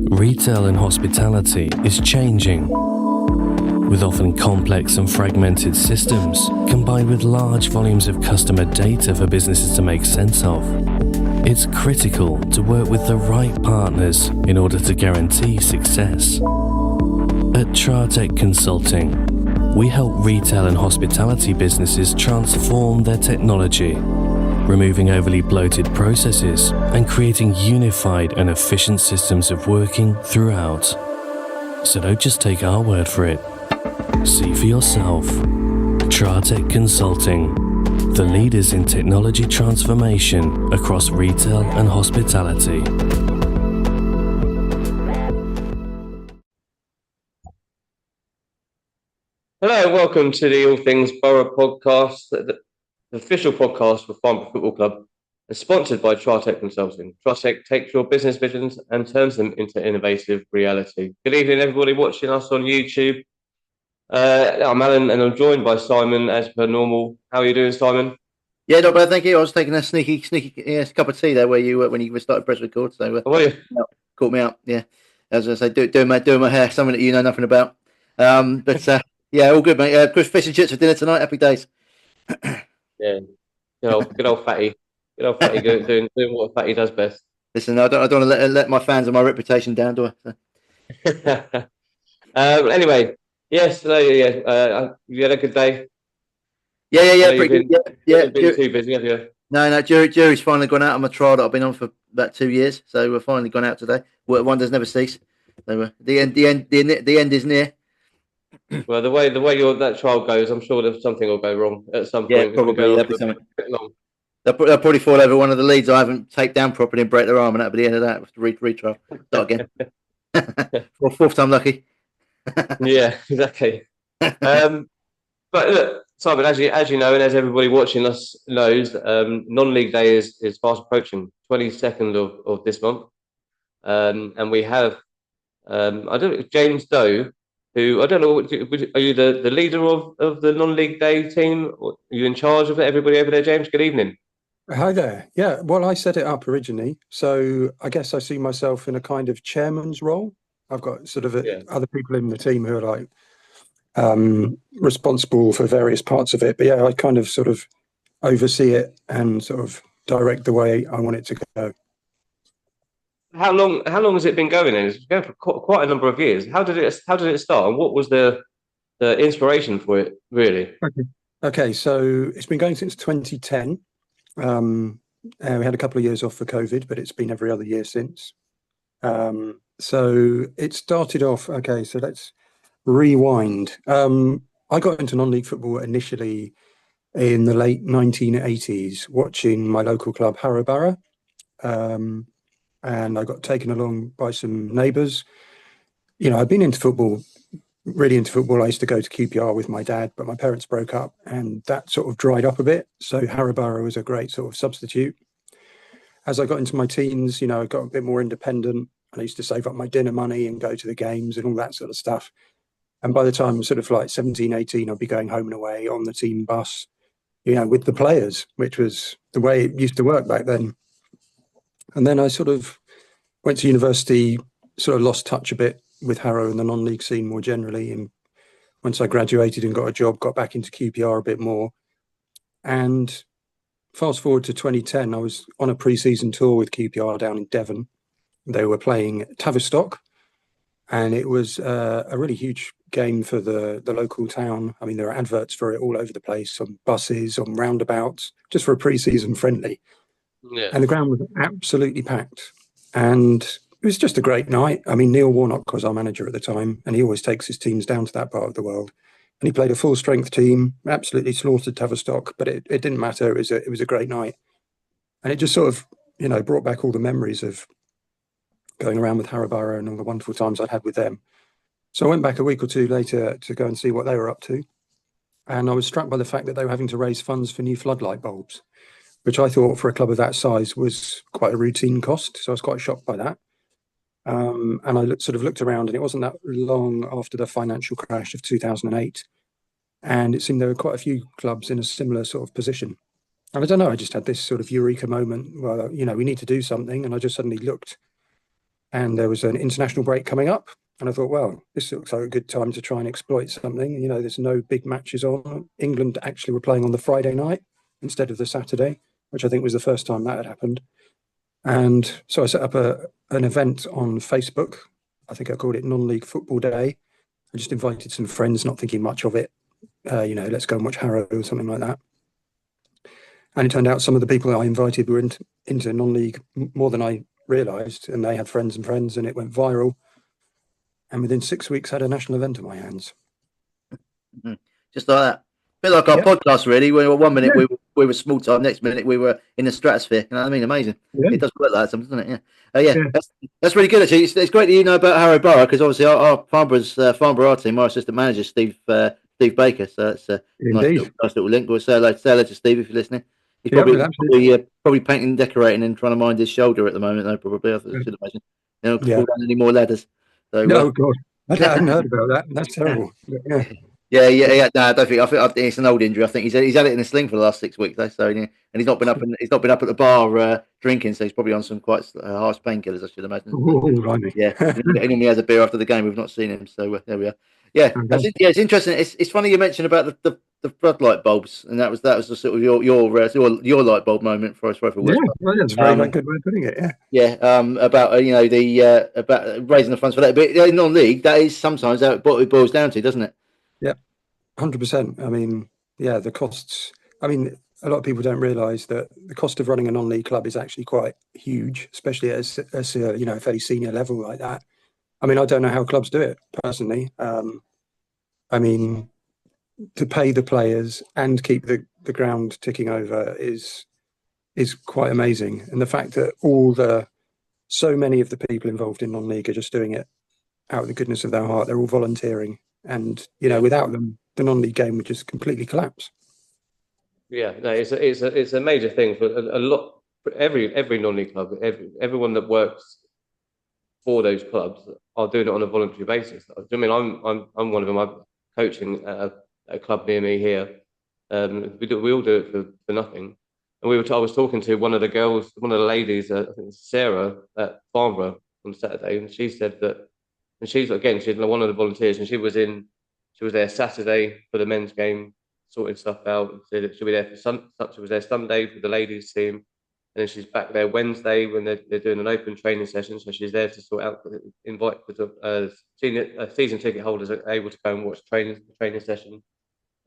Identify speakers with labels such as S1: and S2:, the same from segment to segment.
S1: Retail and hospitality is changing, with often complex and fragmented systems combined with large volumes of customer data for businesses to make sense of. It's critical to work with the right partners in order to guarantee success. At Tratec Consulting, we help retail and hospitality businesses transform their technology, removing overly bloated processes and creating unified and efficient systems of working throughout. So don't just take our word for it. See for yourself. Tratec Consulting, the leaders in technology transformation across retail and hospitality.
S2: Hello and welcome to the All Things Borough podcast, the official podcast for Farnborough Football Club, and sponsored by Tratec Consulting. Tratec takes your business visions and turns them into innovative reality. Good evening, everybody watching us on YouTube. I'm Alan, and I'm joined by Simon as per normal. How are you doing, Simon?
S3: Yeah, not bad, thank you. I was taking a sneaky cup of tea there where you when you started press record. So caught me up. Yeah, as I say, doing my hair, something that you know nothing about. Yeah, all good, mate. Fish and chips for dinner tonight. Happy days.
S2: Yeah, good old fatty, doing what fatty does best.
S3: Listen, I don't want to let my fans and my reputation down, do
S2: I? Anyway, yes, you had a good day.
S3: Yeah, pretty good. Yeah.
S2: Been too busy, have you?
S3: No. Jury's finally gone out on my trial that I've been on for about 2 years, so we're finally gone out today. Wonders never cease. So the end is near.
S2: Well, the way that trial goes, I'm sure there's something will go wrong at some point.
S3: Yeah, probably. That'll be something. They'll probably fall over one of the leads I haven't taped down properly and break their arm, and that'll be the end of that. Have to retrial. Start again. Fourth time lucky.
S2: Yeah, exactly. But look, Simon, as you know, and as everybody watching us knows, non-league day is fast approaching, 22nd of this month, and we have James Doe, who I don't know. Are you the leader of the non-league day team? Or are you in charge of everybody over there, James? Good evening.
S4: Hi there. Yeah, well, I set it up originally, so I guess I see myself in a kind of chairman's role. I've got sort of other people in the team who are like responsible for various parts of it. But yeah, I kind of sort of oversee it and sort of direct the way I want it to go.
S2: How long has it been going? It's been going for quite a number of years. How did it start, and what was the inspiration for it, really?
S4: Okay, so it's been going since 2010. We had a couple of years off for COVID, but it's been every other year since. So it started off. Okay, so let's rewind. I got into non-league football initially in the late 1980s, watching my local club Harrow Borough. And I got taken along by some neighbours. You know, I'd been really into football. I used to go to QPR with my dad, but my parents broke up and that sort of dried up a bit. So Harrow Borough was a great sort of substitute. As I got into my teens, you know, I got a bit more independent. I used to save up my dinner money and go to the games and all that sort of stuff. And by the time I'm sort of like 17, 18, I'd be going home and away on the team bus, you know, with the players, which was the way it used to work back then. And then I sort of went to university, sort of lost touch a bit with Harrow and the non-league scene more generally. And once I graduated and got a job, got back into QPR a bit more. And fast forward to 2010, I was on a pre-season tour with QPR down in Devon. They were playing Tavistock, and it was a really huge game for the local town. I mean, there are adverts for it all over the place, on buses, on roundabouts, just for a pre-season friendly. Yeah. And the ground was absolutely packed. And it was just a great night. I mean, Neil Warnock was our manager at the time, and he always takes his teams down to that part of the world. And he played a full-strength team, absolutely slaughtered Tavistock, but it didn't matter. It was a great night. And it just sort of, you know, brought back all the memories of going around with Harrow Borough and all the wonderful times I'd had with them. So I went back a week or two later to go and see what they were up to. And I was struck by the fact that they were having to raise funds for new floodlight bulbs, which I thought for a club of that size was quite a routine cost. So I was quite shocked by that. And I sort of looked around, and it wasn't that long after the financial crash of 2008. And it seemed there were quite a few clubs in a similar sort of position. And I don't know, I just had this sort of eureka moment. Well, you know, we need to do something. And I just suddenly looked and there was an international break coming up. And I thought, well, this looks like a good time to try and exploit something. You know, there's no big matches on. England actually were playing on the Friday night instead of the Saturday, which I think was the first time that had happened. And so I set up an event on Facebook. I think I called it Non-League Football Day. I just invited some friends, not thinking much of it. You know, let's go and watch Harrow or something like that. And it turned out some of the people I invited were into non-league more than I realised, and they had friends and friends, and it went viral. And within 6 weeks, I had a national event in my hands.
S3: Just like that. A bit like our podcast, really. Where 1 minute we were small time, next minute we were in the stratosphere. You know what I mean? Amazing. Yeah. It does work like that, doesn't it? Yeah. That's really good. Actually, it's great that you know about Harrow Borough, because obviously our Farnborough team, our assistant manager Steve Baker. So it's a nice little link. We'll say hello to Steve if you're listening. He's probably painting and decorating and trying to mind his shoulder at the moment, though. Probably, I should imagine. You know, fall down any more ladders. So,
S4: no, God, I hadn't heard about that. That's terrible.
S3: Yeah. No, I don't think. I think it's an old injury. I think he's had it in a sling for the last 6 weeks, though. So, and he's not been up at the bar drinking. So he's probably on some quite harsh painkillers, I should imagine. Yeah, he normally has a beer after the game. We've not seen him, so there we are. Yeah, it's interesting. It's funny you mentioned about the floodlight bulbs, and that was the sort of your light bulb moment for us.
S4: Well, that's a very good way of putting it. Yeah.
S3: About about raising the funds for that, but in non-league, that is sometimes what it boils down to, doesn't it?
S4: Yeah, 100%. I mean, the costs. I mean, a lot of people don't realise that the cost of running a non-league club is actually quite huge, especially at a fairly senior level like that. I mean, I don't know how clubs do it personally. I mean, to pay the players and keep the ground ticking over is quite amazing. And the fact that so many of the people involved in non-league are just doing it out of the goodness of their heart. They're all volunteering, and without them, the non-league game would just completely collapse.
S2: Yeah, no, it's a major thing for a lot. Every non-league club, everyone that works for those clubs are doing it on a voluntary basis. I mean, I'm one of them. I'm coaching at a club near me here. We all do it for nothing. And I was talking to one of the ladies, I think it's Sarah at Farnborough on Saturday, and she said that, and she's one of the volunteers, and she was there Saturday for the men's game, sorting stuff out. Said that she'll be there she was there Sunday for the ladies team. And then she's back there Wednesday when they're doing an open training session. So she's there to sort out, invite the season ticket holders are able to go and watch training session.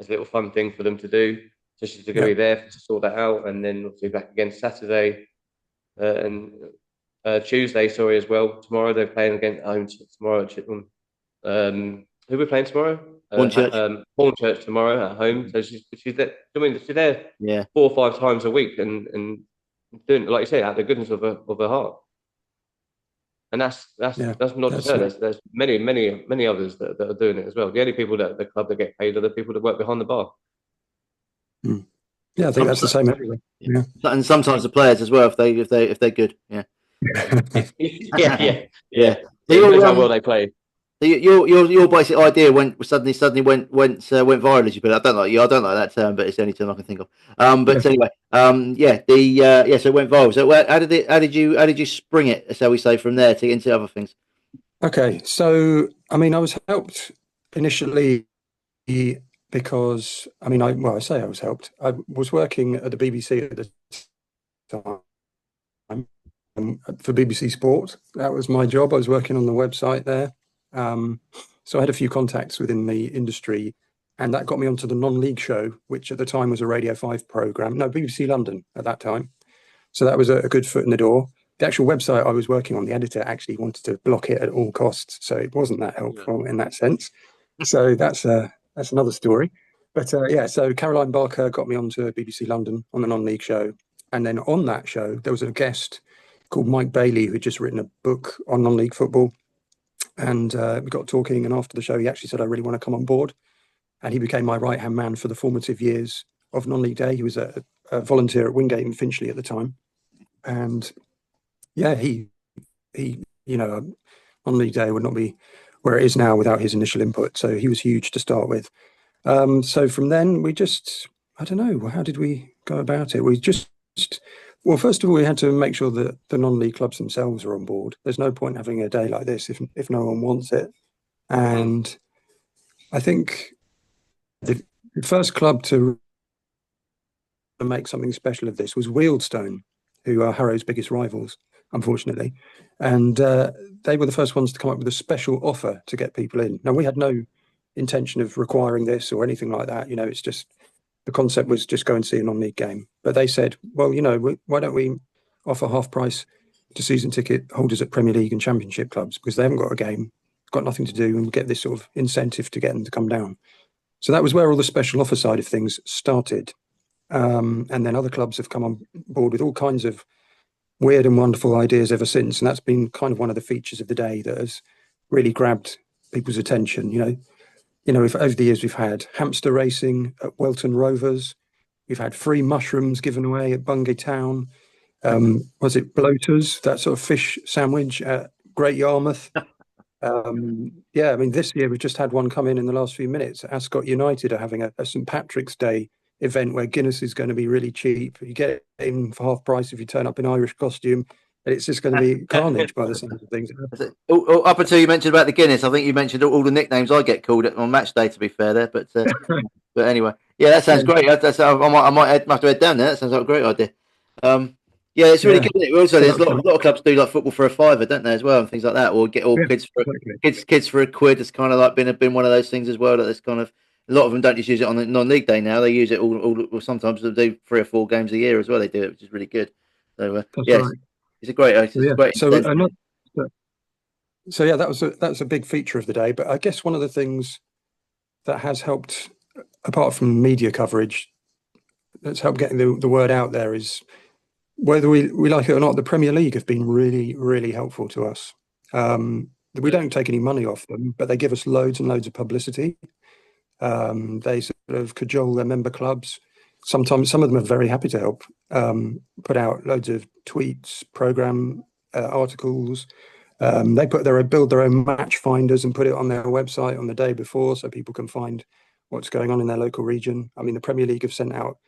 S2: It's a little fun thing for them to do. So she's going to be there to sort that out. And then obviously back again Saturday and Tuesday, as well. Tomorrow they're playing against home tomorrow at Chipman. Who are we playing tomorrow? Hornchurch tomorrow at home. So she's there. I mean, she's there 4 or 5 times a week and doing, like you say, out of the goodness of her heart. And that's not just her. There's many others that are doing it as well. The only people that the club that get paid are the people that work behind the bar.
S4: Yeah, I think that's the same everywhere. Yeah,
S3: and sometimes the players as well if they're good. Yeah.
S2: Yeah. Depends how well they play.
S3: Your basic idea suddenly went viral, as you put it. I don't like that term, but it's the only term I can think of. But anyway, so it went viral. So how did you spring it, shall we say, from there to get into other things?
S4: Okay, so I mean, I was helped initially because I was helped. I was working at the BBC at the time for BBC Sport. That was my job. I was working on the website there. So I had a few contacts within the industry, and that got me onto the non-league show, which at the time was a Radio 5 programme. No, BBC London at that time. So that was a good foot in the door. The actual website I was working on, the editor actually wanted to block it at all costs, so it wasn't that helpful in that sense. So that's another story. But so Caroline Barker got me onto BBC London on the non-league show, and then on that show there was a guest called Mike Bailey who had just written a book on non-league football. And we got talking, and after the show, he actually said, "I really want to come on board." And he became my right-hand man for the formative years of non-league day. He was a volunteer at Wingate in Finchley at the time. And he non-league day would not be where it is now without his initial input. So he was huge to start with. So from then, we just, I don't know, how did we go about it? We just, Well, first of all, we had to make sure that the non-league clubs themselves are on board. There's no point having a day like this if no one wants it. And I think the first club to make something special of this was Wealdstone, who are Harrow's biggest rivals, unfortunately. And they were the first ones to come up with a special offer to get people in. Now, we had no intention of requiring this or anything like that. You know, it's just the concept was just go and see a non-league game. But they said, well, you know, why don't we offer half price to season ticket holders at Premier League and Championship clubs because they haven't got a game, got nothing to do, and get this sort of incentive to get them to come down. So that was where all the special offer side of things started. And then other clubs have come on board with all kinds of weird and wonderful ideas ever since. And that's been kind of one of the features of the day that has really grabbed people's attention. You know, if over the years we've had hamster racing at Welton Rovers, we've had free mushrooms given away at Bungay Town. Was it bloaters, that sort of fish sandwich at Great Yarmouth? Yeah, I mean, this year we've just had one come in the last few minutes. Ascot United are having a St. Patrick's Day event where Guinness is going to be really cheap. You get in for half price if you turn up in Irish costume. And it's just going to be carnage by the sounds of things.
S3: Up until you mentioned about the Guinness, I think you mentioned all the nicknames I get called on match day. To be fair, there, but anyway, yeah, that sounds great. I might have to head down there. That sounds like a great idea. Yeah, it's really good. Isn't it? Also, there's a lot of clubs do like football for a fiver, don't they, as well, and things like that, or get all kids for kids for a quid. It's kind of like been one of those things as well. That it's kind of a lot of them don't just use it on the non-league day now. They use it all sometimes they do 3 or 4 games a year as well. They do it, which is really good. So yeah, right. It's a great.
S4: So yeah, that's a big feature of the day. But I guess one of the things that has helped, apart from media coverage, that's helped getting the word out there is, whether we like it or not, the Premier League have been really, really helpful to us. We don't take any money off them, but they give us loads and loads of publicity. They sort of cajole their member clubs. Sometimes some of them are very happy to help put out loads of tweets, program articles. They build their own match finders and put it on their website on the day before so people can find what's going on in their local region. I mean, the Premier League have sent out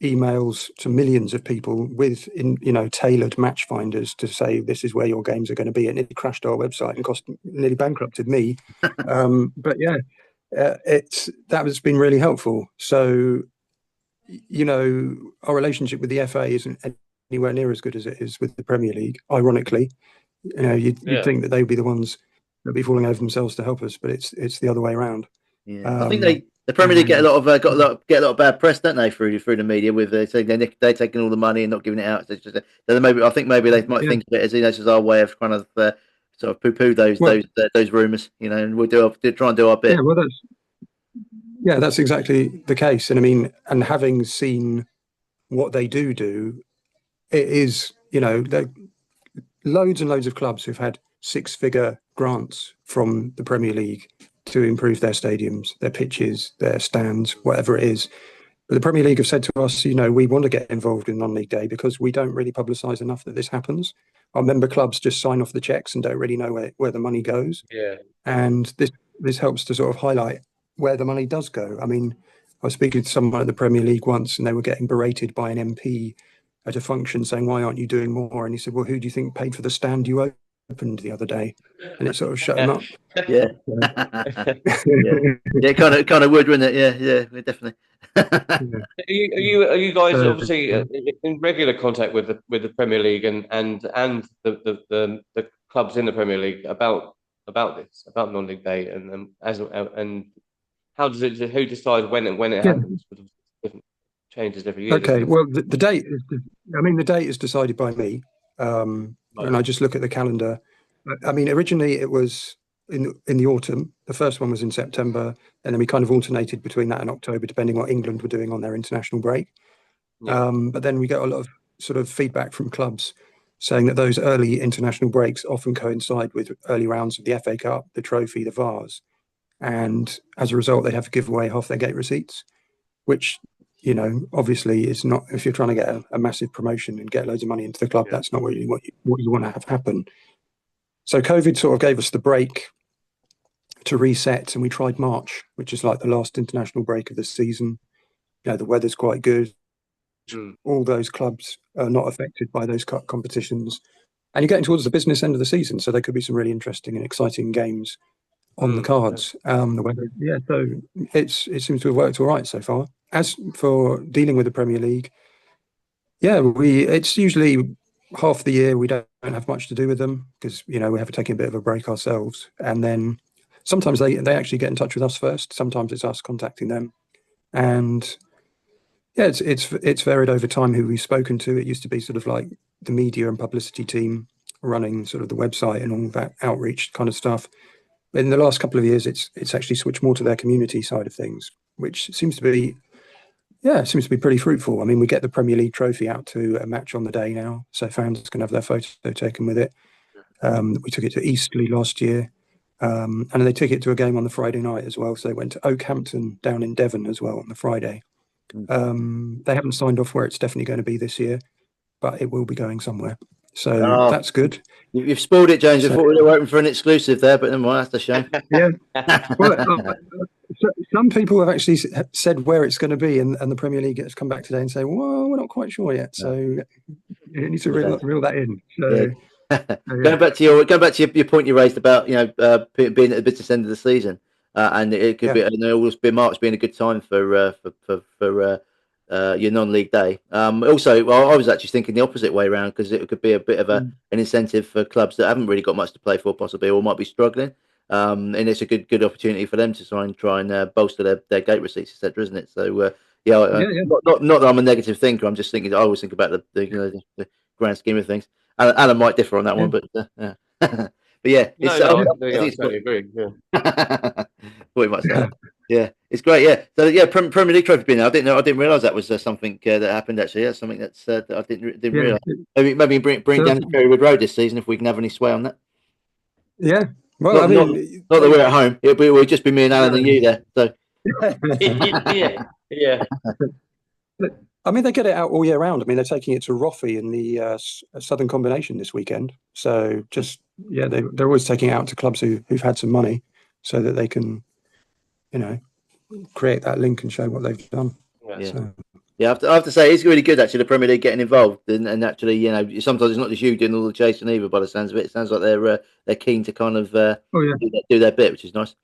S4: emails to millions of people with tailored match finders to say this is where your games are going to be, and it crashed our website and nearly bankrupted me. But yeah, that has been really helpful. So our relationship with the FA isn't anywhere near as good as it is with the Premier League, ironically. You'd think that they would be the ones that would be falling over themselves to help us, but it's the other way around.
S3: I think the Premier League get a lot of bad press, don't they, through the media, with they're taking all the money and not giving it out. So I think maybe they might think of it as this is our way of kind of sort of poo-poo those rumours, and we'll try and do our bit.
S4: Yeah, well, that's exactly the case. And I mean, and having seen what they do, it is loads and loads of clubs who've had 6-figure grants from the Premier League to improve their stadiums, their pitches, their stands, whatever it is. But the Premier League have said to us, we want to get involved in non-league day because we don't really publicise enough that this happens. Our member clubs just sign off the checks and don't really know where the money goes.
S2: Yeah.
S4: And this helps to sort of highlight where the money does go. I mean, I was speaking to someone at the Premier League once and they were getting berated by an MP at a function saying, why aren't you doing more? And he said, well, who do you think paid for the stand you opened the other day? And it sort of shut him up.
S3: Yeah. Yeah, kind of would, wouldn't it? Yeah, definitely.
S2: Are you guys obviously in regular contact with the Premier League and the clubs in the Premier League about this, about non-league day, and how does it? Who decides when it happens? Different changes every year.
S4: Okay, well, the date is decided by me, and I just look at the calendar. I mean, originally it was in the autumn. The first one was in September, and then we kind of alternated between that and October, depending what England were doing on their international break. Yeah. But then we get a lot of sort of feedback from clubs saying that those early international breaks often coincide with early rounds of the FA Cup, the Trophy, the Vars, and as a result, they have to give away half their gate receipts, which obviously is not, if you're trying to get a massive promotion and get loads of money into the club, that's not what you want to have happen. So COVID sort of gave us the break to reset, and we tried March, which is like the last international break of the season. The weather's quite good. all those clubs are not affected by those competitions. And you're getting towards the business end of the season, so there could be some really interesting and exciting games on the cards. The weather, so it seems to have worked all right so far. As for dealing with the Premier League, it's usually half the year we don't have much to do with them because we have to take a bit of a break ourselves, and then sometimes they actually get in touch with us first. Sometimes it's us contacting them, and it's varied over time who we've spoken to. It used to be sort of like the media and publicity team running sort of the website and all that outreach kind of stuff. But in the last couple of years, it's actually switched more to their community side of things, which seems to be pretty fruitful. I mean, we get the Premier League trophy out to a match on the day now, so fans can have their photo taken with it. We took it to Eastleigh last year, and they took it to a game on the Friday night as well. So they went to Oakhampton down in Devon as well on the Friday. They haven't signed off where it's definitely going to be this year, but it will be going somewhere. So that's good.
S3: You've spoiled it, James. I thought we were hoping for an exclusive there, but never mind, that's a shame.
S4: Yeah. Well, some people have actually said where it's going to be, and the Premier League has come back today and say, well, we're not quite sure yet. So you need to reel that in. So,
S3: Going back to your point you raised about being at the business end of the season, and it could be, and always be March being a good time for your non-league day. Also, I was actually thinking the opposite way around because it could be a bit of an incentive for clubs that haven't really got much to play for, possibly, or might be struggling. And it's a good opportunity for them to try and bolster their gate receipts, etc., isn't it? So not that I'm a negative thinker. I'm just thinking. I always think about the grand scheme of things. Alan might differ on that one, but yeah. But yeah,
S2: I totally agree. Yeah,
S3: thought you might say that. Yeah, it's great. Yeah, so yeah, Premier League trophy being. I didn't realise that was something that happened. Actually, that's something that I didn't realise. Maybe bring down to Cherrywood Road this season if we can have any sway on that.
S4: Yeah, well,
S3: not that we're at home. It'll just be me and Alan and you there. So
S2: yeah.
S4: I mean, they get it out all year round. I mean, they're taking it to Roffey in the Southern Combination this weekend. So they're always taking it out to clubs who've had some money, so that they can, create that link and show what they've done.
S3: Yeah. So. Yeah, I have to say it's really good actually. The Premier League getting involved, and actually, sometimes it's not just you doing all the chasing either. By the sounds of it, it sounds like they're keen to kind of do their bit, which is nice.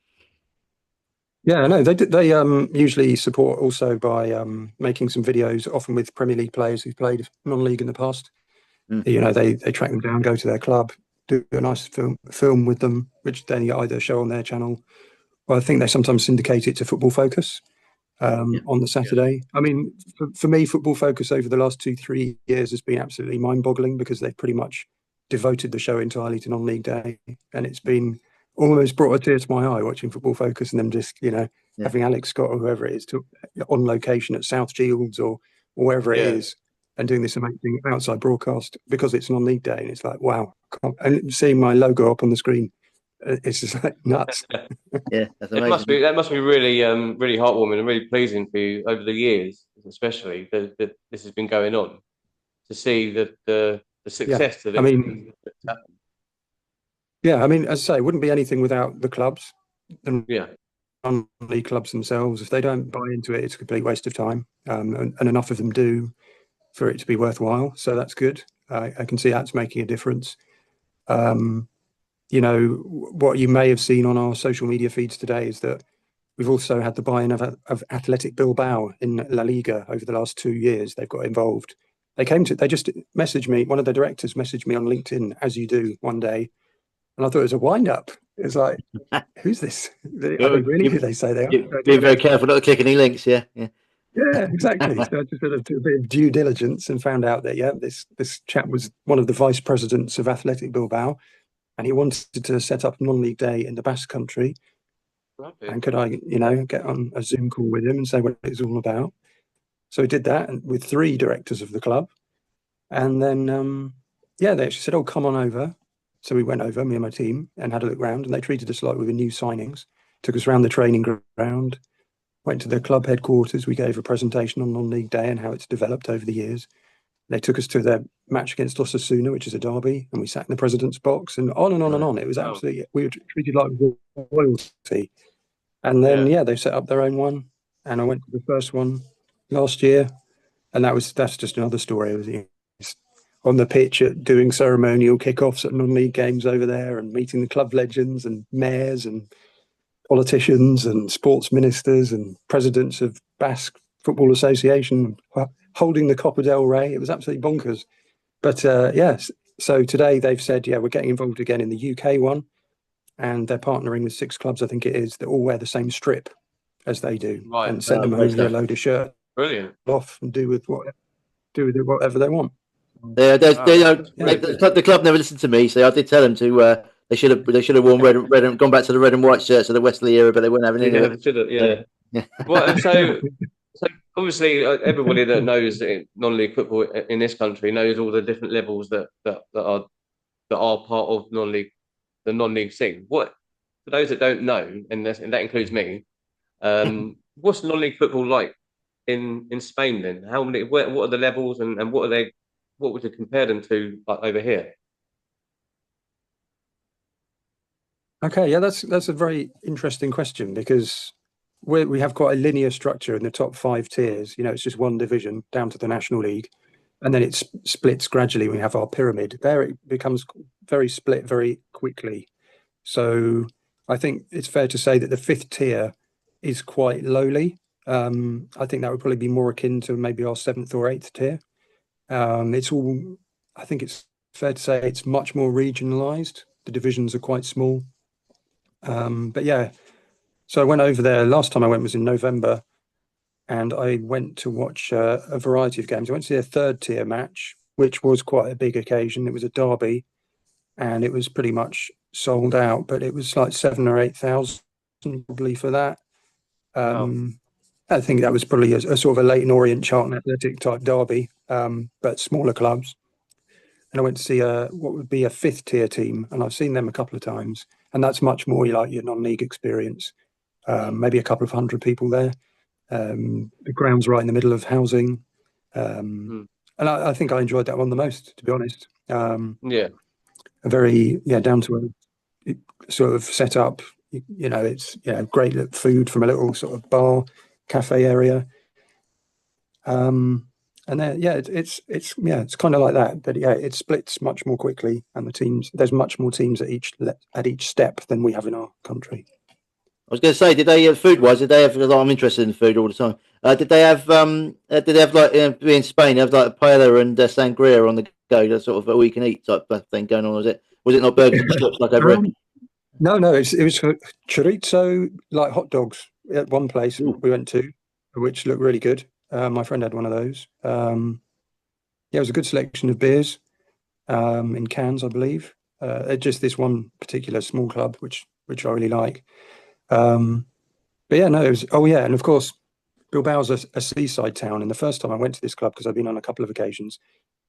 S4: Yeah, no, they usually support also by making some videos, often with Premier League players who've played non-league in the past. They track them down, go to their club, do a nice film with them, which then either show on their channel, or I think they sometimes syndicate it to Football Focus on the Saturday. I mean, for me, Football Focus over the last 2-3 years has been absolutely mind-boggling because they've pretty much devoted the show entirely to non-league day, and it's been almost brought a tear to my eye watching Football Focus and them just, having Alex Scott or whoever it is on location at South Shields or wherever it is and doing this amazing outside broadcast because it's non-league day. And it's like, wow. And seeing my logo up on the screen, it's just like nuts.
S3: Yeah, that's amazing.
S2: That must be really, really heartwarming and really pleasing for you over the years, especially that this has been going on, to see the success of it.
S4: I mean, as I say, it wouldn't be anything without the clubs, the non-league clubs themselves. If they don't buy into it, it's a complete waste of time. And enough of them do for it to be worthwhile. So that's good. I can see that's making a difference. What you may have seen on our social media feeds today is that we've also had the buy-in of Athletic Bilbao in La Liga over the last 2 years. They've got involved. They just messaged me. One of the directors messaged me on LinkedIn, as you do, one day. And I thought it was a wind-up. It's like, who's this? Are they really who they say they are?
S3: Being very careful not to click any links, Yeah,
S4: exactly. So I just sort of did a bit of due diligence and found out that, this chap was one of the vice presidents of Athletic Bilbao, and he wanted to set up non-league day in the Basque Country. Lovely. And could I, get on a Zoom call with him and say what it's all about? So he did that and with 3 directors of the club. And then, they actually said, oh, come on over. So we went over, me and my team, and had a look round, and they treated us like we were new signings, took us around the training ground, went to the club headquarters. We gave a presentation on non-league day and how it's developed over the years. They took us to their match against Osasuna, which is a derby, and we sat in the president's box and on and on and on. It was absolutely, we were treated like royalty. And then, they set up their own one, and I went to the first one last year. and that's just another story. It was on the pitch at doing ceremonial kickoffs at non-league games over there, and meeting the club legends and mayors and politicians and sports ministers and presidents of Basque Football Association, holding the Copa del Rey. It was absolutely bonkers. But yes, so today they've said, yeah, we're getting involved again in the UK one, and they're partnering with 6 clubs, I think it is, that all wear the same strip as they do,
S2: Right.
S4: and send them
S3: great
S4: over a
S3: stuff.
S4: load of shirts
S2: Brilliant.
S4: off and do with it whatever they want.
S3: The club never listened to me, so I did tell them to. They should have worn red and gone back to the red and white shirts of the Wesley era, but they weren't having any of it.
S2: Yeah. Well, so obviously everybody that knows non-league football in this country knows all the different levels that are part of the non-league scene. What, for those that don't know, and that includes me, what's non-league football like in Spain then? What are the levels, and what would you compare them to, like, over here?
S4: Okay, yeah, that's a very interesting question, because we have quite a linear structure in the top 5 tiers. It's just one division down to the National League, and then it splits gradually. We have our pyramid. There it becomes very split very quickly. So I think it's fair to say that the 5th tier is quite lowly. I think that would probably be more akin to maybe our 7th or 8th tier. I think it's fair to say it's much more regionalised. The divisions are quite small. But yeah, so I went over there. Last time I went was in November, and I went to watch a variety of games. I went to see a 3rd tier match, which was quite a big occasion. It was a derby, and it was pretty much sold out, but it was like 7,000 or 8,000 probably for that. I think that was probably a sort of a Leyton Orient, Charlton Athletic type derby, but smaller clubs. And I went to see what would be a 5th tier team, and I've seen them a couple of times, and that's much more like your non-league experience. Maybe a couple of 100 people there. The ground's right in the middle of housing, and I think I enjoyed that one the most, to be honest. A very down to earth sort of set up. It's great food from a little sort of bar cafe area. And then, it's kind of like that, but it splits much more quickly, and there's much more teams at each step than we have in our country.
S3: I was going to say, did they food-wise? Did they have? Because I'm interested in food all the time. Did they have like in Spain? Have like paella and sangria on the go, that sort of all you can eat type of thing going on? Was it not burgers and chips like over here?
S4: No, it was chorizo, like hot dogs at one place we went to, which looked really good. My friend had one of those. It was a good selection of beers in cans, I believe. Just this one particular small club, which I really like. But yeah, no, it was. Oh yeah, and of course, Bilbao's a seaside town. And the first time I went to this club, because I've been on a couple of occasions,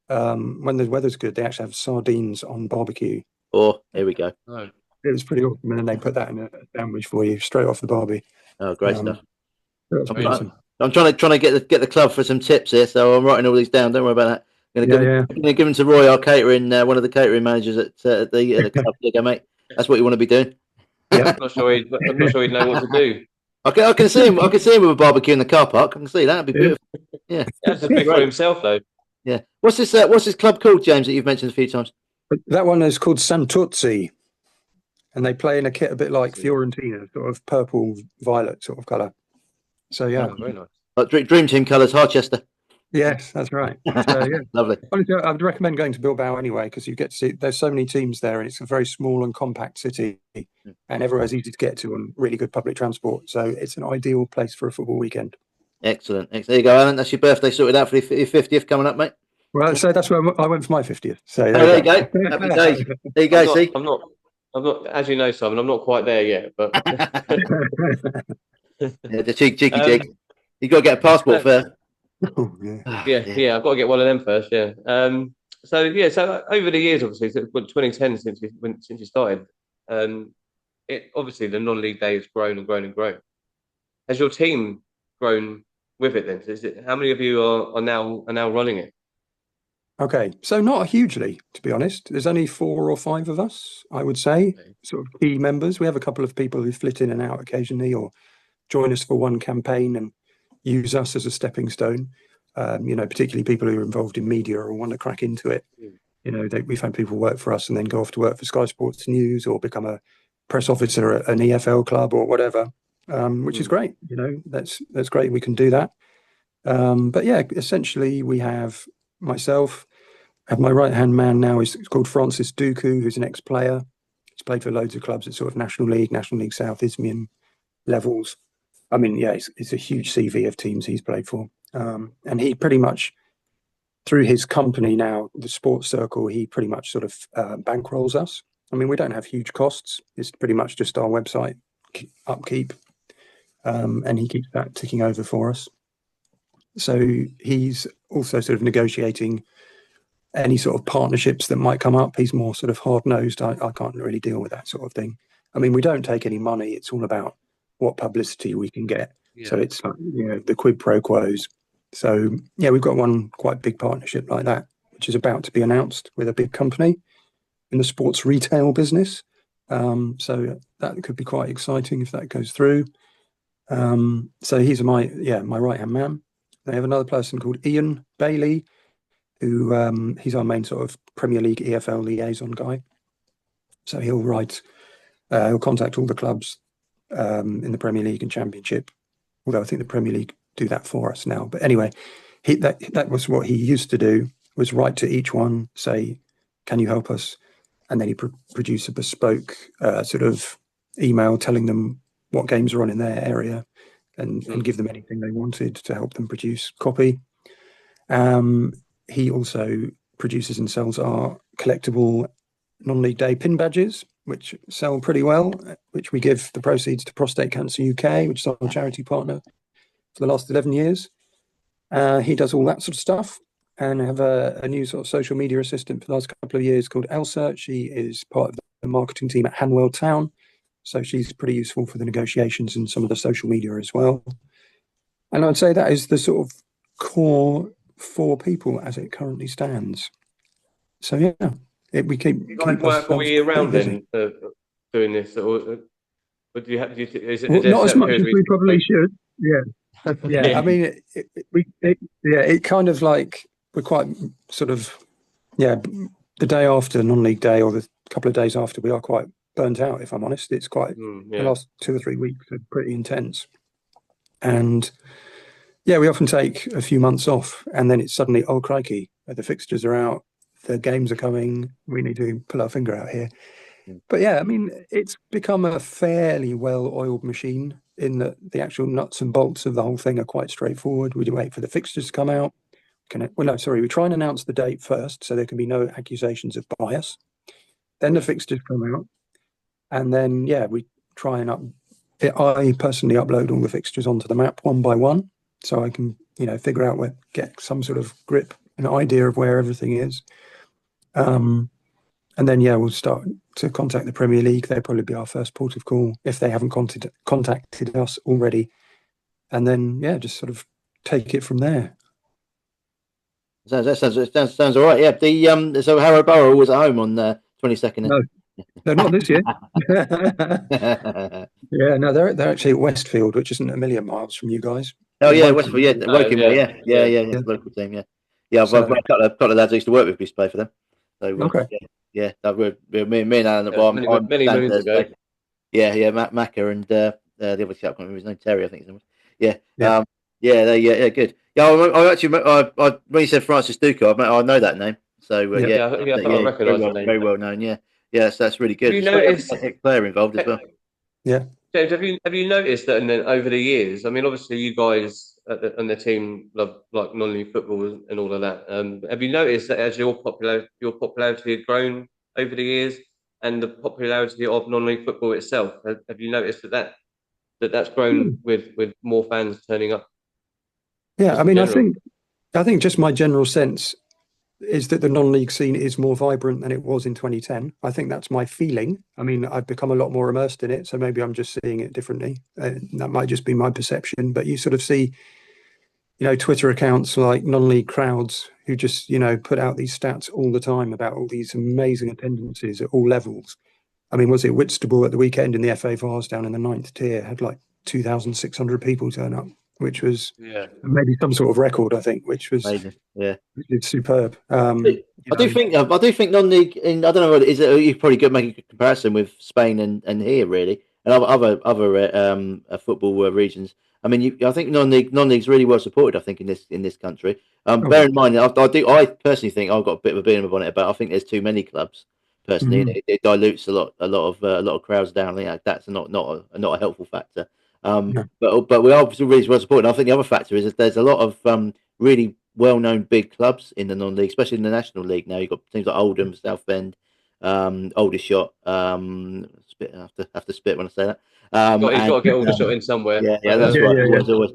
S4: when the weather's good, they actually have sardines on barbecue.
S3: Oh, here we go.
S2: Oh.
S4: It was pretty awesome, and then they put that in a sandwich for you straight off the barbie.
S3: Oh, great stuff.
S4: Awesome.
S3: I'm trying to get the club for some tips here, so I'm writing all these down. Don't worry about that. I'm going to give them to Roy, our catering, one of the catering managers at the club. There you go, mate. That's what you want to be doing.
S4: Yeah.
S2: I'm not sure he'd know what to do.
S3: I can see him with a barbecue in the car park. I can see that. That'd be beautiful. Yeah.
S2: That's a big for himself, though.
S3: Yeah. What's this club called, James, that you've mentioned a few times?
S4: That one is called Santuzzi, and they play in a kit a bit like Fiorentina, sort of purple violet sort of colour. So yeah,
S2: very nice.
S3: Like Dream Team colours, Harchester.
S4: Yes, that's right. So, yeah.
S3: Lovely.
S4: Honestly, I would recommend going to Bilbao anyway, because you get to see there's so many teams there, and it's a very small and compact city, and everywhere's easy to get to and really good public transport. So it's an ideal place for a football weekend.
S3: Excellent. There you go, Alan. That's your birthday sorted out for your 50th coming up, mate.
S4: Well, so that's where I went for my 50th. So
S3: there you go. Happy days. There you go.
S2: I'm not. As you know, Simon, I'm not quite there yet. But
S3: the cheeky jig. You got to get a passport first.
S2: Yeah. I've got to get one of them first. Yeah. So over the years, obviously, 2010 since you started, obviously the non-league day has grown and grown and grown. Has your team grown with it then? How many of you are now running it?
S4: Okay, so not hugely, to be honest. There's only 4 or 5 of us, I would say, sort of key members. We have a couple of people who flit in and out occasionally, or join us for one campaign and use us as a stepping stone. particularly people who are involved in media or want to crack into it. We've had people work for us and then go off to work for Sky Sports News or become a press officer at an EFL club or whatever, which is great. That's great. We can do that. But yeah, essentially we have myself. My right-hand man now is called Francis Duku, who's an ex-player. He's played for loads of clubs at sort of National League South, Isthmian levels. I mean, yeah, it's a huge CV of teams he's played for. And he pretty much, through his company now, the Sports Circle, he pretty much sort of bankrolls us. I mean, we don't have huge costs. It's pretty much just our website upkeep. And he keeps that ticking over for us. So he's also sort of negotiating any sort of partnerships that might come up. He's more sort of hard-nosed. I can't really deal with that sort of thing. I mean, we don't take any money. It's all about what publicity we can get. Yeah. So it's the quid pro quos. So yeah, we've got one quite big partnership like that, which is about to be announced with a big company in the sports retail business. So that could be quite exciting if that goes through. So he's my right-hand man. They have another person called Ian Bailey, who he's our main sort of Premier League EFL liaison guy. So he'll contact all the clubs in the Premier League and Championship, although I think the Premier League do that for us now. But anyway, that was what he used to do, was write to each one, say, can you help us? And then he produce a bespoke sort of email telling them what games are on in their area and give them anything they wanted to help them produce copy. He also produces and sells our collectible non-league day pin badges, which sell pretty well, which we give the proceeds to Prostate Cancer UK, which is our charity partner for the last 11 years. He does all that sort of stuff, and I have a new sort of social media assistant for the last couple of years called Elsa. She is part of the marketing team at Hanwell Town, so she's pretty useful for the negotiations and some of the social media as well. And I'd say that is the sort of core 4 people as it currently stands. So yeah, we keep
S2: work all year round then doing this, or do you have? Is it
S4: not as much as we probably should? Yeah, yeah. I mean, it kind of like we're quite sort of the day after non-league day or the couple of days after, we are quite burnt out. If I'm honest, it's quite the last 2 or 3 weeks are pretty intense, and yeah, we often take a few months off, and then it's suddenly, oh crikey, the fixtures are out, the games are coming, we need to pull our finger out here. But yeah, I mean, it's become a fairly well-oiled machine in that the actual nuts and bolts of the whole thing are quite straightforward. We wait for the fixtures to come out. We try and announce the date first, so there can be no accusations of bias. Then the fixtures come out, and then we try and I personally upload all the fixtures onto the map one by one, so I can figure out get some sort of grip, an idea of where everything is. And then we'll start to contact the Premier League. They'll probably be our first port of call if they haven't contacted us already, and then just sort of take it from there.
S3: Sounds all right. Yeah. So Harrow Borough was at home on the 22nd.
S4: No, not this year. No, they're actually at Westfield, which isn't a million miles from you guys.
S3: Oh yeah, Westfield. Yeah, Woking. Yeah. Local team. Yeah. I've got a couple of lads I used to work with used to play for them. So
S4: okay.
S3: Yeah, me and Alan.
S2: Many moons ago.
S3: Yeah, Macca and the other chap, I can't remember his name, Terry, I think his name was. Yeah. Good. Yeah, I actually, when you said Francis Duco, I know that name. So
S2: I recognise the name.
S3: Very well known. Yeah, so that's really good.
S2: Have you noticed
S3: player involved as well?
S4: Yeah.
S2: James, have you noticed that? And then over the years, I mean, obviously you guys and the team love like non-league football and all of that. Have you noticed that as your popularity had grown over the years, and the popularity of non-league football itself, have you noticed that's grown with more fans turning up?
S4: Yeah, I mean, I think just my general sense is that the non-league scene is more vibrant than it was in 2010. I think that's my feeling. I mean, I've become a lot more immersed in it, so maybe I'm just seeing it differently. That might just be my perception, but you sort of see, Twitter accounts like non-league crowds who just, put out these stats all the time about all these amazing attendances at all levels. I mean, was it Whitstable at the weekend in the FA Vars down in the 9th tier had like 2,600 people turn up? which was
S2: Yeah.
S4: maybe some sort of record, I think, which was
S3: Amazing. Yeah.
S4: superb.
S3: I do think non-league. In I don't know what it is. You probably could make a comparison with Spain and here really, and other football regions. I mean, I think non-league's really well supported. I think in this country. Bear in mind, I personally think I've got a bit of a beam on it, but I think there's too many clubs. Personally,
S4: Mhm.
S3: it dilutes a lot of crowds down. That's not a helpful factor.
S4: No.
S3: But we are really well supported. And I think the other factor is that there's a lot of really well-known big clubs in the non-league, especially in the National League. Now you've got teams like Oldham, Southend, Aldershot. Have to spit when I say that.
S2: He's got to get all the shot in somewhere.
S3: Yeah, that's
S4: Yeah,
S3: right.
S4: yeah,
S3: Always.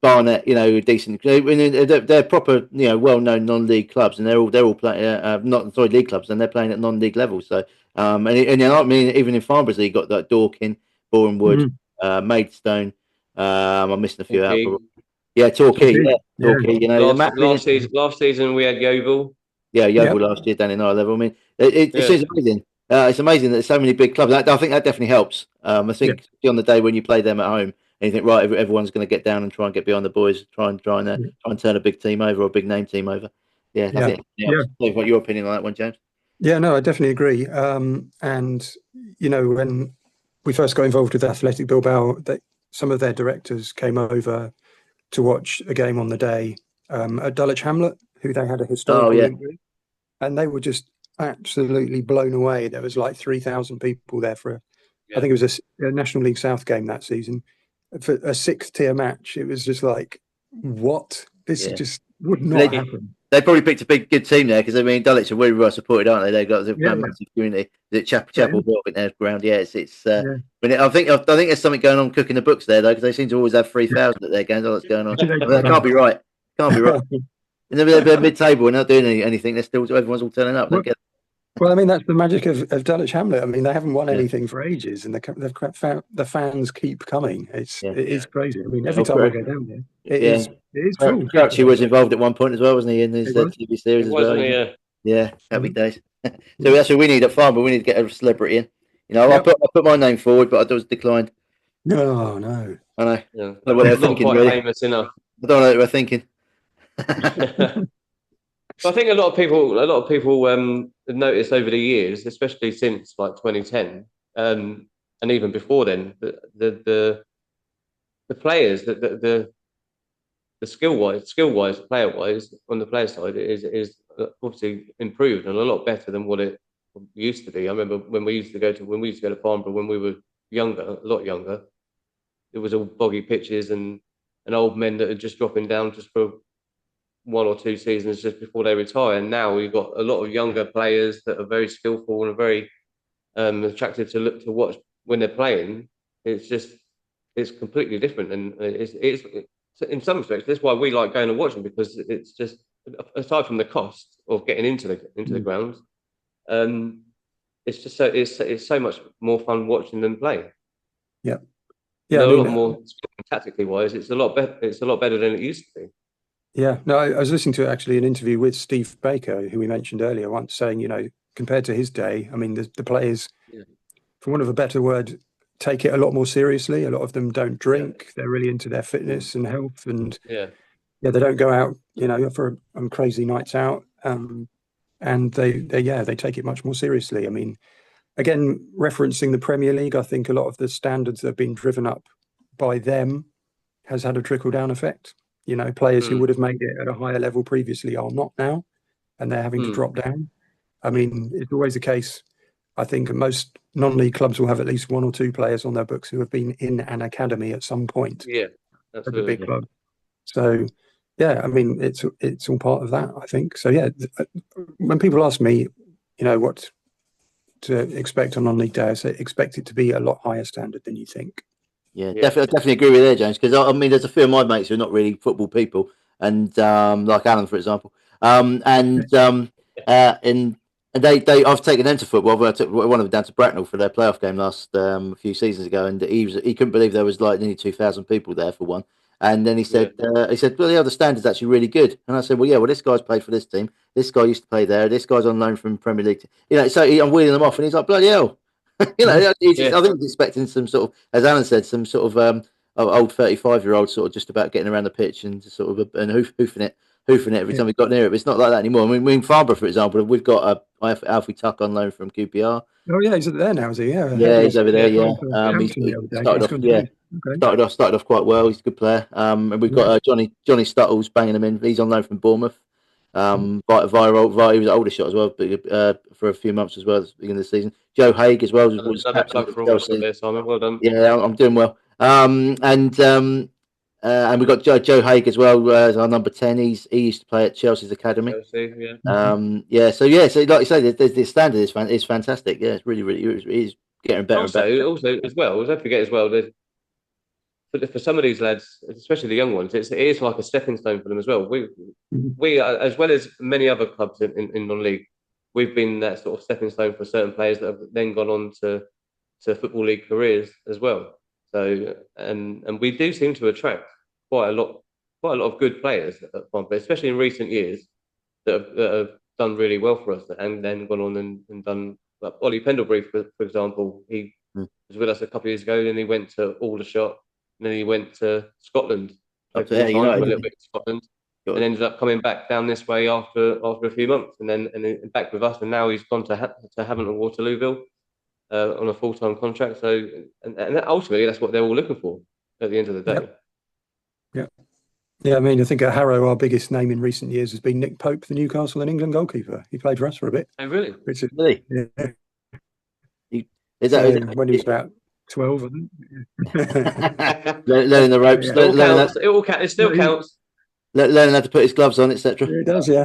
S3: Barnet, decent. They're proper, well-known non-league clubs, and they're all playing. Not sorry, league clubs, and they're playing at non-league level. So, I mean, even in Farnborough's league, you've got like Dorking, Boreham Wood, Maidstone. I'm missing a few out.
S2: Torquay.
S3: Yeah, Torquay.
S4: Torquay,
S3: Yeah,
S4: yeah.
S3: Torquay.
S2: Last season we had Yeovil.
S3: Yeah, Yeovil
S4: Yep.
S3: last year down in our level. I mean, it seems amazing. It's amazing that there's so many big clubs. I think that definitely helps. I think on the day when you play them at home, and you think, right, everyone's going to get down and try and get behind the boys, try and turn a big team over or a big name team over. Yeah, I think. Yeah. What your opinion on that one, James?
S4: Yeah, no, I definitely agree. And when we first got involved with Athletic Bilbao, some of their directors came over to watch a game on the day at Dulwich Hamlet, who they had a historical link with, and they were just absolutely blown away. There was like 3,000 people there for I think it was a National League South game that season for a 6th tier match. It was just like, what? This just would not happen.
S3: They probably picked a good team there because I mean Dulwich are really well supported, aren't they? They've got a massive community. The Chapel Hill, I think their ground. Yeah, But I think there's something going on cooking the books there though, because they seem to always have 3,000 at their games. What's going on? That can't be right. And they're mid-table and not doing anything. They're still everyone's all turning up.
S4: Well, I mean, that's the magic of Dulwich Hamlet. I mean, they haven't won anything for ages, and the fans keep coming. It is crazy. I mean, every time I go down there, it is full.
S3: Crouchy was involved at one point as well, wasn't he, in his TV series as well? Yeah, happy days. So that's what we need at Farm, but we need to get a celebrity in. I put my name forward, but I was declined.
S4: No.
S3: I know.
S2: Yeah.
S3: I don't know what they're thinking, really.
S2: Famous enough.
S3: I don't know what they're thinking.
S2: I think a lot of people have noticed over the years, especially since like 2010, and even before then, the players, the skill wise, player wise, on the player side is obviously improved and a lot better than what it used to be. I remember when we used to go to Farnborough when we were younger, a lot younger. It was all boggy pitches and old men that are just dropping down just for 1 or 2 seasons just before they retire. And now we've got a lot of younger players that are very skillful and are very attractive to watch when they're playing. It's completely different, and it's in some respects that's why we like going and watching, because it's just, aside from the cost of getting into the ground, it's just it's so much more fun watching them play.
S4: Yeah,
S2: a lot more tactically wise. It's a lot better. It's a lot better than it used to be.
S4: Yeah, no, I was listening to actually an interview with Steve Baker, who we mentioned earlier, once saying, compared to his day, I mean, the players, for want of a better word, take it a lot more seriously. A lot of them don't drink. They're really into their fitness and health, and they don't go out, for crazy nights out. And they take it much more seriously. I mean, again, referencing the Premier League, I think a lot of the standards that have been driven up by them has had a trickle-down effect. Players who would have made it at a higher level previously are not now, and they're having to drop down. I mean, it's always the case. I think most non-league clubs will have at least 1 or 2 players on their books who have been in an academy at some point.
S2: Yeah,
S4: that's a big club. So, I mean, it's all part of that, I think. So, when people ask me, what to expect on non-league day, I say expect it to be a lot higher standard than you think.
S3: Yeah, definitely agree with you there, James. Because I mean, there's a few of my mates who are not really football people, and like Alan, for example, and I've taken them to football. I took one of them down to Bracknell for their playoff game last a few seasons ago, and he couldn't believe there was like nearly 2,000 people there for one. And then he said, well, the standard's actually really good. And I said, well, this guy's played for this team. This guy used to play there. This guy's on loan from Premier League. So I'm wheeling them off, and he's like, bloody hell. I think he's expecting some sort of, as Alan said, some sort of old 35-year-old sort of just about getting around the pitch and just sort of and hoofing it every time we got near it. But it's not like that anymore. I mean, in Farnborough, for example, we've got Alfie Tuck on loan from QPR.
S4: Oh yeah, he's there now, is he? Yeah,
S3: Yeah, he's over there. Yeah,
S4: he
S3: started off quite well. He's a good player. And we've got Johnny Stuttle's banging him in. He's on loan from Bournemouth. Via he was an older shot as well, but for a few months as well at the beginning of the season. Joe Haig as well was captain of Chelsea.
S2: Simon. Well done.
S3: Yeah, I'm doing well. And we've got Joe Haig as well as our number 10. He used to play at Chelsea's academy.
S2: Chelsea, yeah.
S3: So like you say, the standard is fantastic. Yeah, it's really it is getting better and better.
S2: Also as well, don't forget as well, for some of these lads, especially the young ones, it is like a stepping stone for them as well. We as well as many other clubs in non-league, we've been that sort of stepping stone for certain players that have then gone on to football league careers as well. So and we do seem to attract quite a lot of good players at Farnborough, especially in recent years that have done really well for us and then gone on and done. Like Ollie Pendlebury, for example, he was with us a couple of years ago, and he went to Aldershot, and then he went to Scotland, a little bit to Scotland, and ended up coming back down this way after a few months, and then back with us, and now he's gone to Havant and Waterlooville on a full-time contract. So, and ultimately, that's what they're all looking for at the end of the day.
S4: Yeah, I mean, I think at Harrow, our biggest name in recent years has been Nick Pope, the Newcastle and England goalkeeper. He played for us for a bit.
S2: Oh, really?
S3: Really?
S4: Yeah. When he was about 12, I think.
S3: Learning the ropes.
S2: It still counts.
S3: Learning how to put his gloves on, etc.
S4: Yeah, it does, yeah.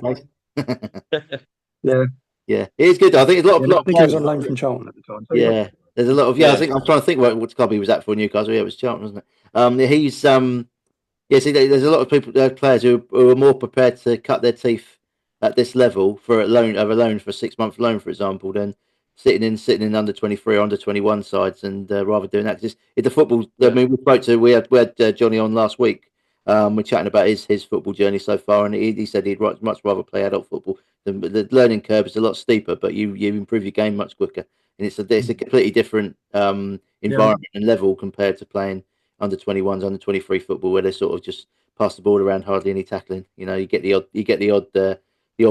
S3: Yeah, it is good. I think there's a lot
S4: I think he was on loan from Charlton at the time. So
S3: yeah, there's a lot of I think I'm trying to think what club he was at for Newcastle. Yeah, it was Charlton, wasn't it? He's see, there's a lot of people, players who are more prepared to cut their teeth at this level for a loan for a 6-month loan, for example, than sitting in under 23 or under 21 sides, and rather doing that because the football. I mean, we had Johnny on last week. We're chatting about his football journey so far, and he said he'd much rather play adult football. The learning curve is a lot steeper, but you improve your game much quicker, and it's a completely different environment and level compared to playing under 21s, under 23 football, where they sort of just pass the ball around, hardly any tackling. You know, you get the odd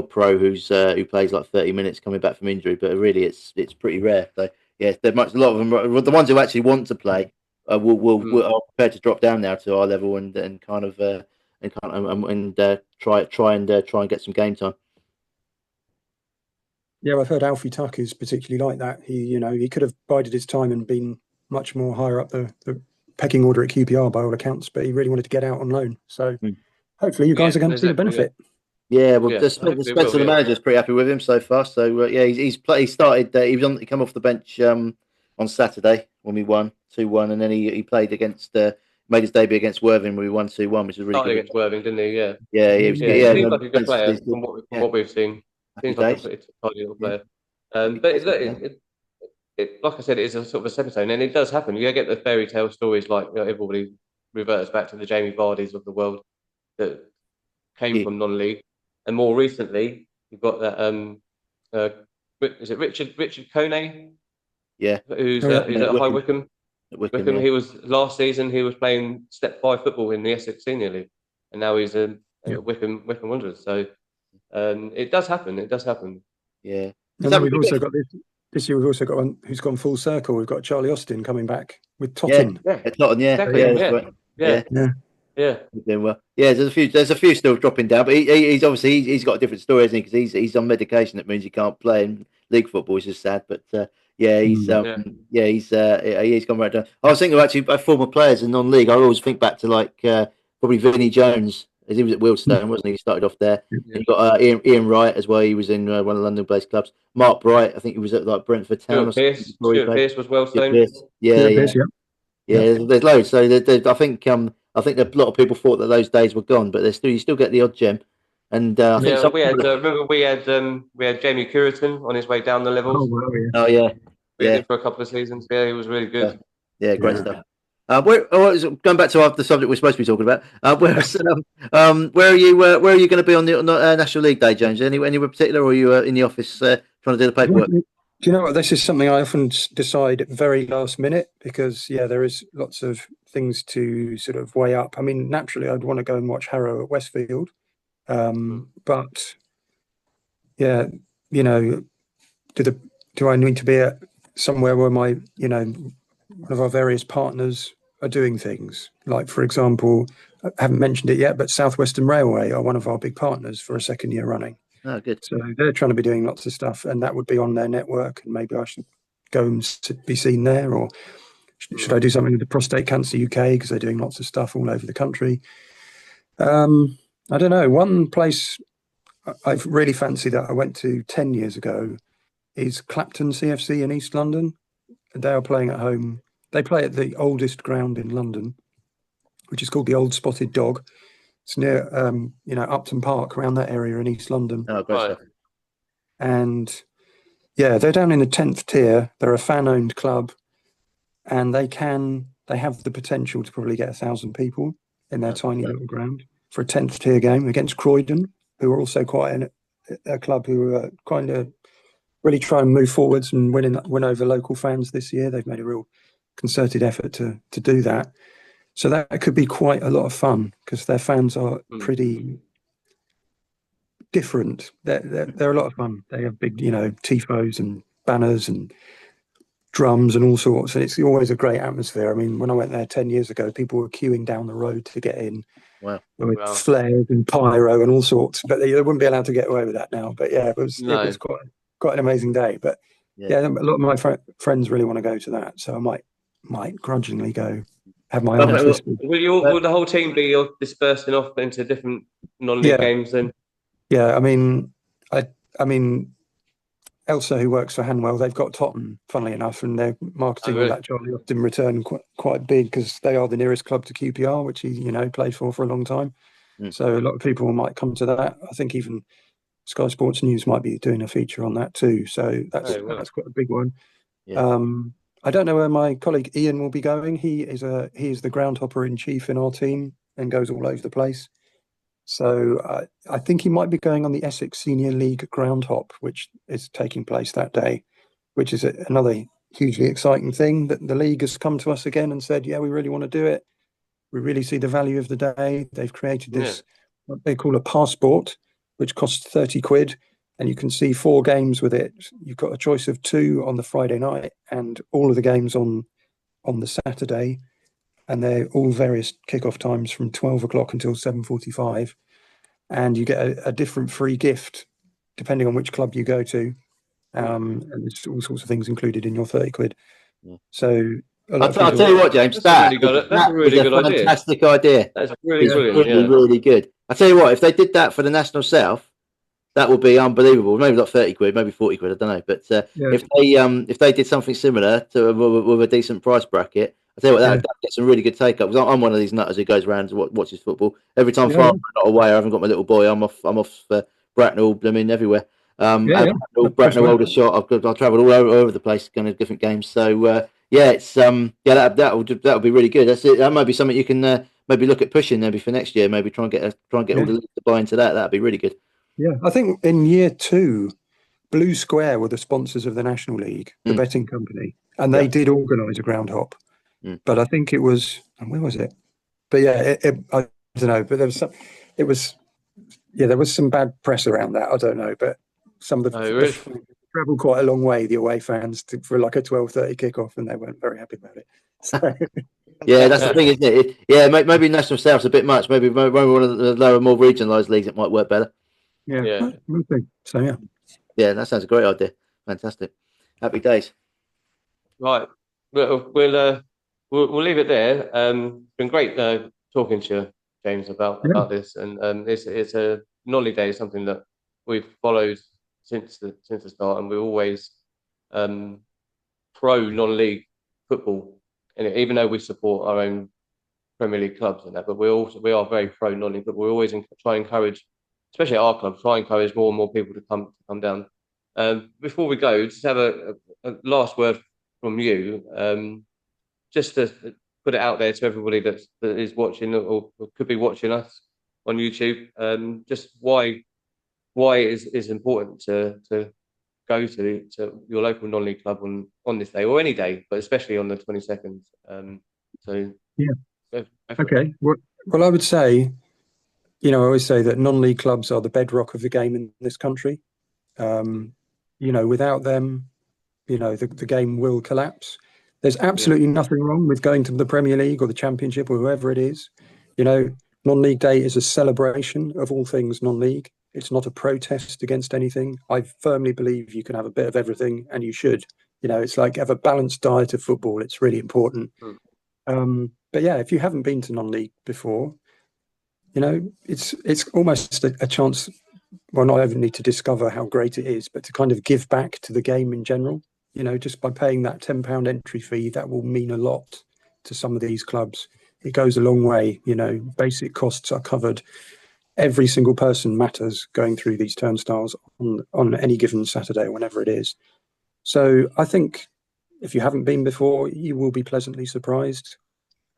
S3: pro who plays like 30 minutes coming back from injury, but really it's pretty rare. So yeah, a lot of them, the ones who actually want to play, are prepared to drop down now to our level and try and get some game time.
S4: Yeah, I've heard Alfie Tuck is particularly like that. He could have bided his time and been much more higher up the pecking order at QPR by all accounts, but he really wanted to get out on loan. So hopefully you guys are going to see the benefit.
S3: Yeah, well, Spencer, the manager's pretty happy with him so far. So he started. He came off the bench on Saturday when we won 2-1, and then he played against. Made his debut against Worthing when we won 2-1, which was really good.
S2: Against Worthing, didn't he? Yeah.
S3: Yeah, he
S2: seems like a good player from what we've seen. Seems like a tidy little player. But like I said, it is a sort of a stepping stone, and it does happen. You get the fairy tale stories like everybody reverts back to the Jamie Vardys of the world that came from non-league, and more recently you've got that. Is it Richard Kone?
S3: Yeah,
S2: who's at High Wycombe. Wycombe. He was last season. He was playing Step 5 football in the Essex Senior League, and now he's at Wycombe Wanderers. So it does happen. It does happen.
S3: Yeah.
S4: And then we've also got this year. We've also got one who's gone full circle. We've got Charlie Austin coming back with Tottenham.
S3: Yeah. He's doing well. Yeah, there's a few still dropping down, but he's obviously he's got a different story, isn't he? Because he's on medication that means he can't play in league football, which is sad. But he's gone right down. I was thinking of actually former players in non-league. I always think back to probably Vinnie Jones, as he was at Wealdstone, wasn't he? He started off there. Yeah. You got Ian Wright as well. He was in one of the London-based clubs. Mark Bright, I think he was at Brentford Town.
S2: Stuart Pearce was Wealdstone.
S3: Yeah. There's loads. So I think a lot of people thought that those days were gone, but you still get the odd gem. And I think
S2: remember we had Jamie Curitan on his way down the levels.
S3: Oh yeah.
S2: For a couple of seasons. Yeah, he was really good.
S3: Yeah, great stuff. Going back to the subject we're supposed to be talking about, where are you going to be on the National League Day, James? Anywhere particular, or are you in the office trying to do the paperwork?
S4: Do you know what? This is something I often decide very last minute because there is lots of things to sort of weigh up. I mean, naturally, I'd want to go and watch Harrow at Westfield, but yeah, you know, do I need to be at somewhere where my, you know, one of our various partners are doing things? Like, for example, I haven't mentioned it yet, but Southwestern Railway are one of our big partners for a second year running.
S3: Oh, good.
S4: So they're trying to be doing lots of stuff, and that would be on their network, and maybe I should go and be seen there, or should I do something with the Prostate Cancer UK, because they're doing lots of stuff all over the country. I don't know. One place I really fancy that I went to 10 years ago is Clapton CFC in East London. They are playing at home. They play at the oldest ground in London, which is called the Old Spotted Dog. It's near, you know, Upton Park, around that area in East London.
S3: Oh, great stuff.
S4: And yeah, they're down in the 10th tier. They're a fan-owned club, and they have the potential to probably get 1,000 people in their tiny little ground for a 10th tier game against Croydon, who are also quite a club who are kind of really trying to move forwards and win over local fans this year. They've made a real concerted effort to do that. So that could be quite a lot of fun, because their fans are pretty different. They're a lot of fun. They have big, you know, tifos and banners and drums and all sorts. And it's always a great atmosphere. I mean, when I went there 10 years ago, people were queuing down the road to get in.
S3: Wow.
S4: With flares and pyro and all sorts. But they wouldn't be allowed to get away with that now. But yeah, it was quite an amazing day. But yeah, a lot of my friends really want to go to that. So I might grudgingly go. Have my own twisted.
S2: Will the whole team be dispersing off into different non-league games then?
S4: Yeah, I mean, Elsa, who works for Hanwell, they've got Tottenham, funnily enough, and their marketing on that Charlie often return quite big, because they are the nearest club to QPR, which he, you know, played for a long time. So a lot of people might come to that. I think even Sky Sports News might be doing a feature on that too. So that's quite a big one. Yeah. I don't know where my colleague Ian will be going. He is the groundhopper in chief in our team and goes all over the place. So I think he might be going on the Essex Senior League ground hop, which is taking place that day, which is another hugely exciting thing. That the league has come to us again and said, yeah, we really want to do it. We really see the value of the day. They've created this, what they call a passport, which costs 30 quid. And you can see 4 games with it. You've got a choice of 2 on the Friday night and all of the games on the Saturday. And they're all various kickoff times from 12 o'clock until 7:45. And you get a different free gift depending on which club you go to. And there's all sorts of things included in your 30 quid. So
S3: I'll tell you what, James, that's a really good fantastic idea.
S2: That's really brilliant.
S3: Really good. I'll tell you what, if they did that for the National South, that would be unbelievable. Maybe not 30 quid, maybe 40 quid, I don't know. But if they did something similar to with a decent price bracket, I tell you what, that get some really good take up. Because I'm one of these nutters who goes around to watches football every time. Far not away, I haven't got my little boy. I'm off Bracknell. I mean, everywhere. Bracknell, Aldershot. I've travelled all over the place, going to different games. So it's that would be really good. That's it. That might be something you can maybe look at pushing maybe for next year. Maybe try and get all the leagues to buy into that. That'd be really good.
S4: Yeah, I think in year 2, Blue Square were the sponsors of the National League, the betting company, and they did organise a ground hop. But I think it was, where was it? But yeah, I don't know. But there was some bad press around that. I don't know, but some of the travelled quite a long way, the away fans, for like a 12:30 kickoff, and they weren't very happy about it. So.
S3: Yeah, that's the thing, isn't it? Yeah, maybe National South's a bit much. Maybe one of the lower, more regionalised leagues, it might work better.
S4: Yeah. So
S3: yeah, that sounds a great idea. Fantastic. Happy days.
S2: Right, we'll leave it there. It's been great talking to you, James, about this, and it's a non-league day, something that we've followed since the start, and we're always pro non-league football, and even though we support our own Premier League clubs and that, but we are very pro non-league. But we always try and encourage, especially at our club, encourage more and more people to come down. Before we go, just have a last word from you, just to put it out there to everybody that is watching or could be watching us on YouTube. Just why it is important to go to your local non-league club on this day, or any day, but especially on the 22nd. So
S4: Yeah.
S2: go for it.
S4: Okay. Well, I would say, I always say that non-league clubs are the bedrock of the game in this country. Without them, the game will collapse. There's absolutely nothing wrong with going to the Premier League or the Championship or whoever it is. Non-league day is a celebration of all things non-league. It's not a protest against anything. I firmly believe you can have a bit of everything, and you should. It's like have a balanced diet of football. It's really important. But yeah, if you haven't been to non-league before, it's almost a chance. Well, not even need to discover how great it is, but to kind of give back to the game in general. Just by paying that £10 entry fee, that will mean a lot to some of these clubs. It goes a long way. Basic costs are covered. Every single person matters going through these turnstiles on any given Saturday or whenever it is. So I think if you haven't been before, you will be pleasantly surprised.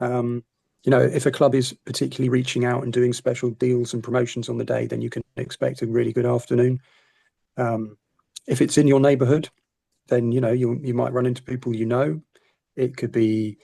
S4: If a club is particularly reaching out and doing special deals and promotions on the day, then you can expect a really good afternoon. If it's in your neighbourhood, then you might run into people. It could be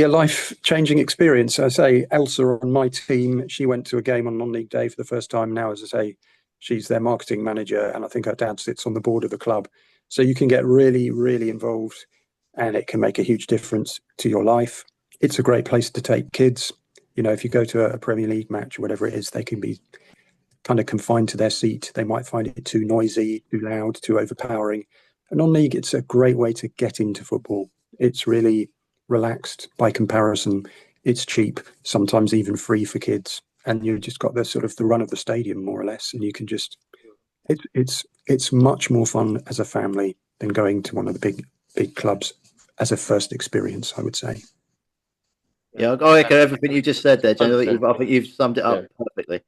S4: a life-changing experience. I say Elsa on my team, she went to a game on non-league day for the first time. Now, as I say, she's their marketing manager, and I think her dad sits on the board of the club. So you can get really, really involved, and it can make a huge difference to your life. It's a great place to take kids. If you go to a Premier League match or whatever it is, they can be kind of confined to their seat. They might find it too noisy, too loud, too overpowering. And non-league, it's a great way to get into football. It's really relaxed by comparison. It's cheap, sometimes even free for kids. And you've just got the sort of the run of the stadium, more or less. And you can just, it's much more fun as a family than going to one of the big clubs as a first experience, I would say.
S3: Yeah, I echo everything you just said there, Jen. I think you've summed it up perfectly.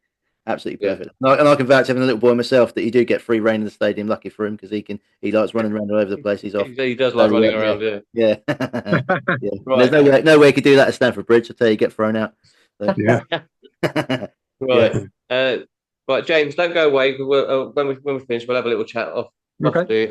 S3: Absolutely perfect. And I can vouch, having a little boy myself, that you do get free reign in the stadium. Lucky for him, because he likes running around all over the place. He's off.
S2: He does like running around.
S3: Yeah.
S2: Right.
S3: There's no way he could do that at Stamford Bridge. I tell you, get thrown out. So.
S4: Yeah.
S2: Right. Yeah. Right, James, don't go away. When we finish, we'll have a little chat off air.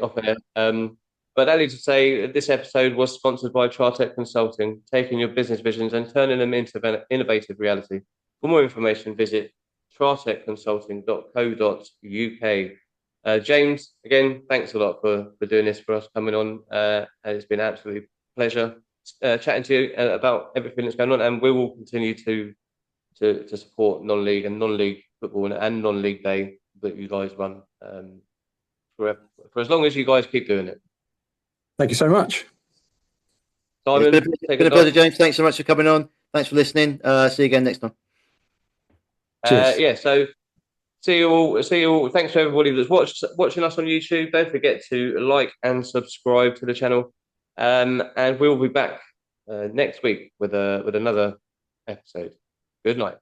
S2: But only to say this episode was sponsored by Chartec Consulting, taking your business visions and turning them into innovative reality. For more information, visit chartecconsulting.co.uk. James, again, thanks a lot for doing this for us, coming on. And it's been an absolute pleasure chatting to you about everything that's going on, and we will continue to support non-league and non-league football and non-league day that you guys run for as long as you guys keep doing it.
S4: Thank you so much.
S2: Simon,
S3: it's been a pleasure, James. Thanks so much for coming on. Thanks for listening. See you again next time.
S2: So see you all. Thanks to everybody that's watching us on YouTube. Don't forget to like and subscribe to the channel. And we will be back next week with another episode. Good night.